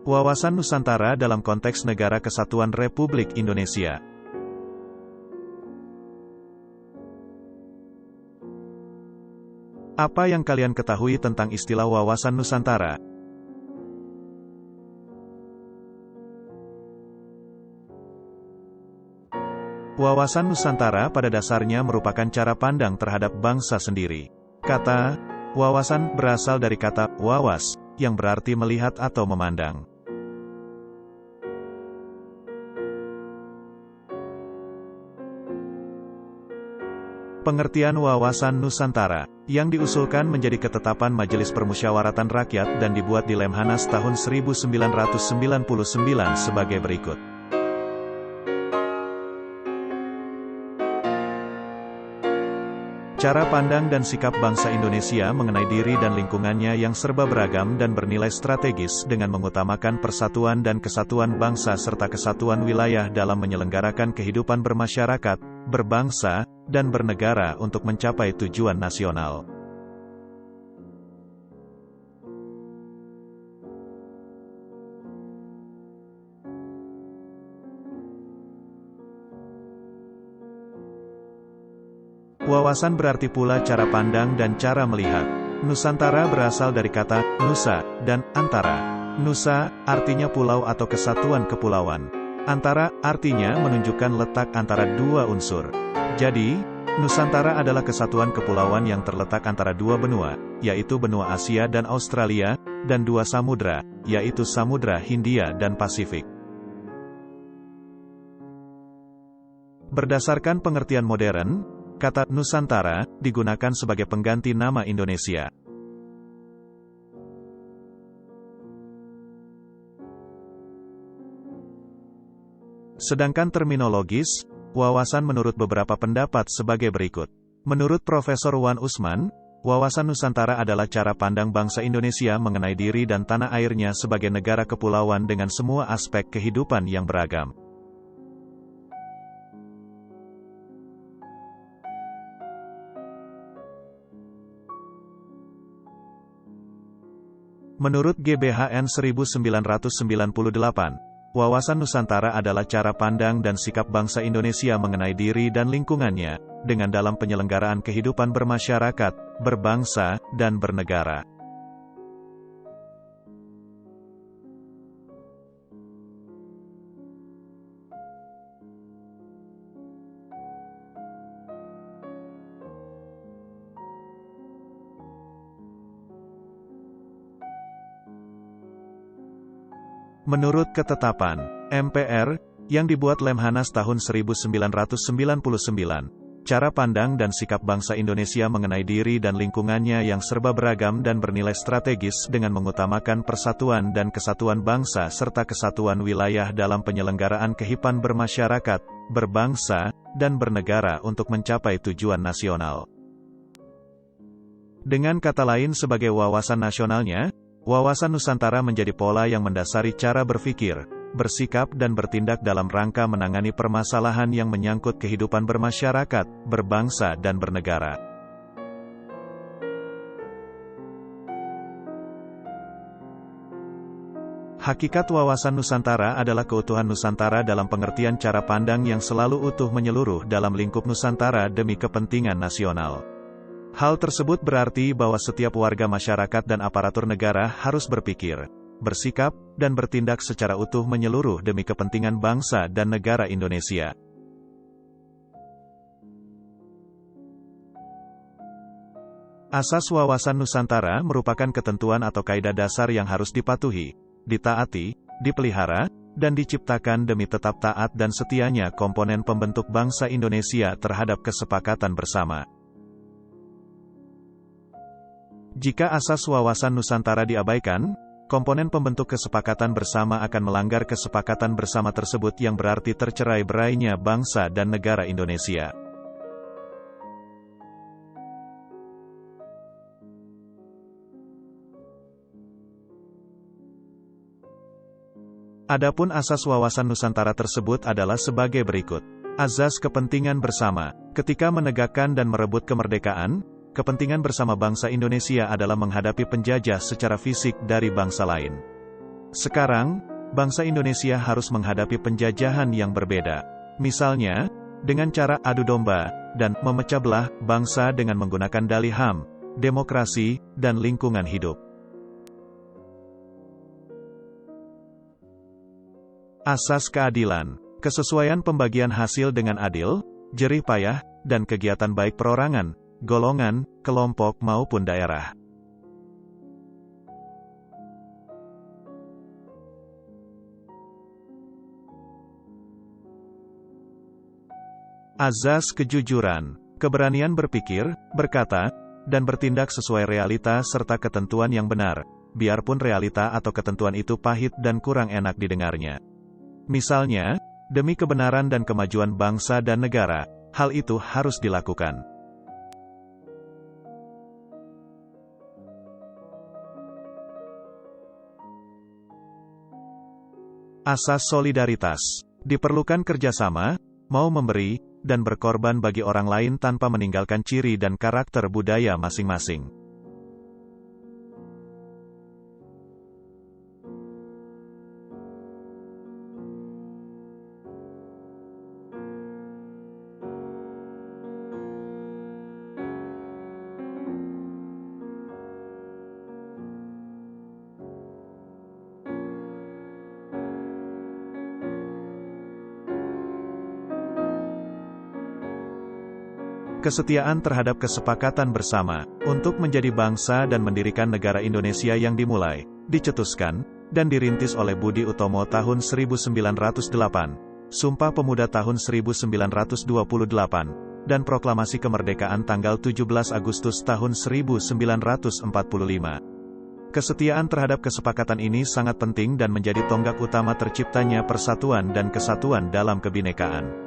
Wawasan Nusantara dalam konteks Negara Kesatuan Republik Indonesia. Apa yang kalian ketahui tentang istilah wawasan Nusantara? Wawasan Nusantara pada dasarnya merupakan cara pandang terhadap bangsa sendiri. Kata wawasan berasal dari kata wawas, yang berarti melihat atau memandang. Pengertian wawasan Nusantara, yang diusulkan menjadi ketetapan Majelis Permusyawaratan Rakyat dan dibuat di Lemhanas tahun 1999 sebagai berikut. Cara pandang dan sikap bangsa Indonesia mengenai diri dan lingkungannya yang serba beragam dan bernilai strategis dengan mengutamakan persatuan dan kesatuan bangsa serta kesatuan wilayah dalam menyelenggarakan kehidupan bermasyarakat, berbangsa, dan bernegara untuk mencapai tujuan nasional. Wawasan berarti pula cara pandang dan cara melihat. Nusantara berasal dari kata nusa dan antara. Nusa artinya pulau atau kesatuan kepulauan. Antara artinya menunjukkan letak antara dua unsur. Jadi, Nusantara adalah kesatuan kepulauan yang terletak antara dua benua, yaitu benua Asia dan Australia, dan dua samudra, yaitu Samudra Hindia dan Pasifik. Berdasarkan pengertian modern, kata Nusantara digunakan sebagai pengganti nama Indonesia. Sedangkan terminologis, wawasan menurut beberapa pendapat sebagai berikut. Menurut Profesor Wan Usman, wawasan Nusantara adalah cara pandang bangsa Indonesia mengenai diri dan tanah airnya sebagai negara kepulauan dengan semua aspek kehidupan yang beragam. Menurut GBHN 1998, wawasan Nusantara adalah cara pandang dan sikap bangsa Indonesia mengenai diri dan lingkungannya, dengan dalam penyelenggaraan kehidupan bermasyarakat, berbangsa, dan bernegara. Menurut ketetapan MPR, yang dibuat Lemhanas tahun 1999, cara pandang dan sikap bangsa Indonesia mengenai diri dan lingkungannya yang serba beragam dan bernilai strategis dengan mengutamakan persatuan dan kesatuan bangsa serta kesatuan wilayah dalam penyelenggaraan kehidupan bermasyarakat, berbangsa, dan bernegara untuk mencapai tujuan nasional. Dengan kata lain sebagai wawasan nasionalnya, wawasan Nusantara menjadi pola yang mendasari cara berpikir, bersikap dan bertindak dalam rangka menangani permasalahan yang menyangkut kehidupan bermasyarakat, berbangsa dan bernegara. Hakikat wawasan Nusantara adalah keutuhan Nusantara dalam pengertian cara pandang yang selalu utuh menyeluruh dalam lingkup Nusantara demi kepentingan nasional. Hal tersebut berarti bahwa setiap warga masyarakat dan aparatur negara harus berpikir, bersikap, dan bertindak secara utuh menyeluruh demi kepentingan bangsa dan negara Indonesia. Asas wawasan Nusantara merupakan ketentuan atau kaidah dasar yang harus dipatuhi, ditaati, dipelihara, dan diciptakan demi tetap taat dan setianya komponen pembentuk bangsa Indonesia terhadap kesepakatan bersama. Jika asas wawasan Nusantara diabaikan, komponen pembentuk kesepakatan bersama akan melanggar kesepakatan bersama tersebut yang berarti tercerai-berainya bangsa dan negara Indonesia. Adapun asas wawasan Nusantara tersebut adalah sebagai berikut. Azas kepentingan bersama. Ketika menegakkan dan merebut kemerdekaan, kepentingan bersama bangsa Indonesia adalah menghadapi penjajah secara fisik dari bangsa lain. Sekarang, bangsa Indonesia harus menghadapi penjajahan yang berbeda. Misalnya, dengan cara adu domba, dan memecah belah bangsa dengan menggunakan dalih HAM, demokrasi, dan lingkungan hidup. Asas keadilan, kesesuaian pembagian hasil dengan adil, jerih payah, dan kegiatan baik perorangan, golongan, kelompok maupun daerah. Azas kejujuran, keberanian berpikir, berkata, dan bertindak sesuai realita serta ketentuan yang benar, biarpun realita atau ketentuan itu pahit dan kurang enak didengarnya. Misalnya, demi kebenaran dan kemajuan bangsa dan negara, hal itu harus dilakukan. Asas solidaritas, diperlukan kerjasama, mau memberi, dan berkorban bagi orang lain tanpa meninggalkan ciri dan karakter budaya masing-masing. Kesetiaan terhadap kesepakatan bersama, untuk menjadi bangsa dan mendirikan negara Indonesia yang dimulai, dicetuskan, dan dirintis oleh Budi Utomo tahun 1908, Sumpah Pemuda tahun 1928, dan Proklamasi Kemerdekaan tanggal 17 Agustus tahun 1945. Kesetiaan terhadap kesepakatan ini sangat penting dan menjadi tonggak utama terciptanya persatuan dan kesatuan dalam kebinekaan.